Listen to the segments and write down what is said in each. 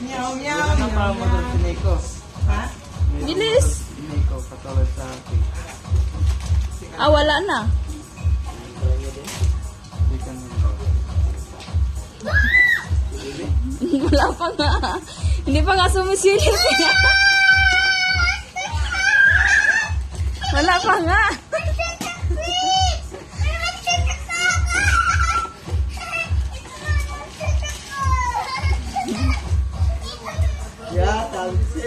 Meow, meow, meow, Napamo doon si Nico. Ha? Bilis. Si Nico, katulad sa akin. Wala na. Hindi ka nito. Wala pa nga. Hindi pa nga sumusilip. Wala pa nga. Yeah, talsi.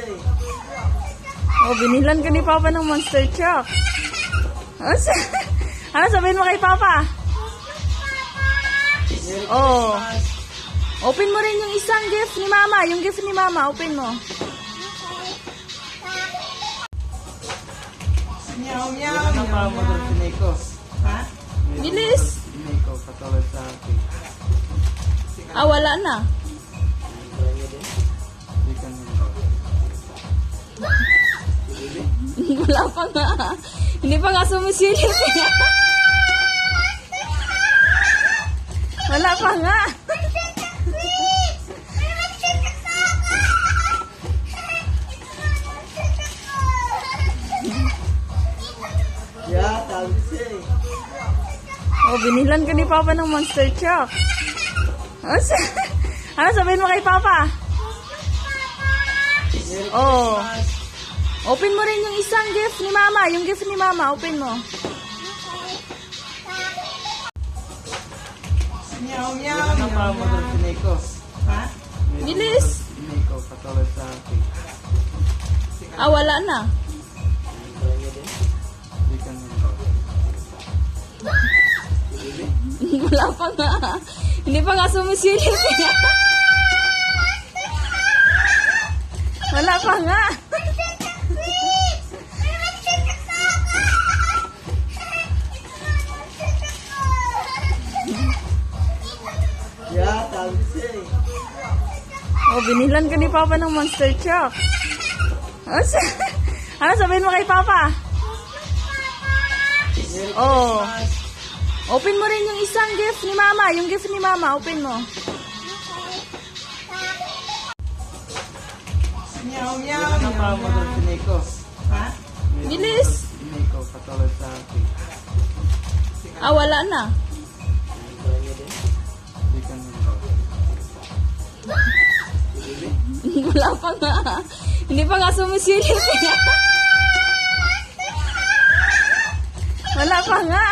Binilan ka ni Papa ng Monster Truck. Ano sabihin mo kay Papa? Open mo rin yung isang gift ni Mama. Yung gift ni Mama, open mo. Meow, meow, Napamo doon si Nico. Ha? Bilis. Si Nico, katulad sa akin. Wala na. Hindi ka nito. Wala pa nga. Hindi pa nga sumusilip. Wala pa nga. Yeah, talsi. Binilan ka ni Papa ng Monster Truck. Ano sabihin mo kay Papa? Open mo rin yung isang gift ni Mama. Yung gift ni Mama, open mo. Meow, meow, Napamo doon si Nico. ha? Bilis. Si Nico, katulad sa akin. Wala na. Hindi ka nito. Wala pa nga. Hindi pa nga sumusilip. Wala pa nga. Yeah, talsi. Binilan ka ni Papa ng Monster Truck. Ano sabihin mo kay Papa? Open mo rin yung isang gift ni Mama. Yung gift ni Mama, open mo. Meow, meow, Napamo doon si Nico. ha? Bilis. Si Nico, katulad sa akin. Wala na. Hindi ka nito. Wala pa nga. Hindi pa nga sumusilip. Wala pa nga.